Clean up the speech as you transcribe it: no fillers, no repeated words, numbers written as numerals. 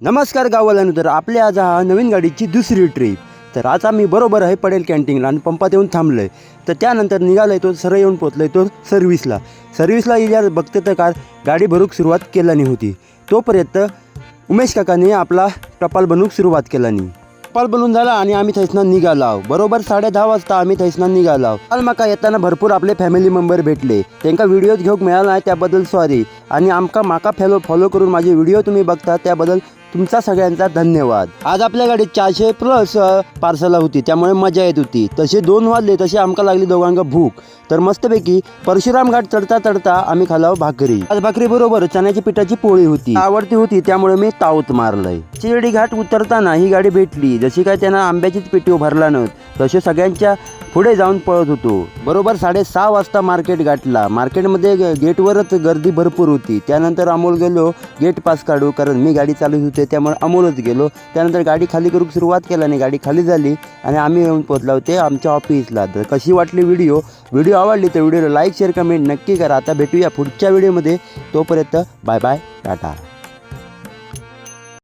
नमस्कार गावाला. तर आपल्या आज हा नवीन गाडीची दुसरी ट्रिप. तर आज आम्ही बरोबर आहे पडेल कॅन्टीनला आणि पंपात येऊन थांबलो आहे. तर त्यानंतर निघालो तो सरळ येऊन पोचलो आहे तो सर्व्हिसला येणार बघते तर कार गाडी भरूक सुरुवात केल्यानी होती. तोपर्यंत उमेश काकाने आपला टपाल बनवूक सुरुवात केल्यानी टपाल बनवून झाला आणि आम्ही थैसना निघालो. बरोबर 10:30 वाजता आम्ही थैसना निघालो. काल माका येताना भरपूर आपले फॅमिली मेंबर भेटले. त्यांना व्हिडिओ घेऊक मिळाला नाही त्याबद्दल सॉरी. आणि माका फॉलो करून माझे व्हिडिओ तुम्ही बघता त्याबद्दल तुमचा सगळ्यांचा धन्यवाद. आज आपल्या गाडीत 400+ पार्सला होती त्यामुळे मजा येत होती. तसे 2 वाजले तसे आमका लागली दोघांका भूक. तर मस्तपैकी परशुराम घाट चढता आम्ही खालाव भाकरी. आज भाकरी बरोबर चण्याची पिठाची पोळी होती. आवडती होती त्यामुळे मी तावत मारलंय. शिर्डी घाट उतरताना ही गाडी भेटली. जशी काय त्यांना आंब्याचीच पेटी उभारला नव्हती तसे सगळ्यांच्या पुढे जाऊन पळत होतो. बरोबर 6:30 वाजता मार्केट गाठला. मार्केटमध्ये गेटवरच गर्दी भरपूर होती. त्यानंतर अमोल गेलो गेट पास काढू, कारण मी गाडी चालवत होते त्यामुळे अमोलच गेलो. त्यानंतर गाडी खाली करूक सुरुवात केला आणि गाडी खाली झाली आणि आम्ही येऊन पोहोचलो होते आमच्या ऑफिसला. तर कशी वाटली व्हिडिओ आवडली तर व्हिडिओला लाईक शेअर कमेंट नक्की करा. आता भेटूया पुढच्या व्हिडिओमध्ये. तोपर्यंत बाय बाय टाटा.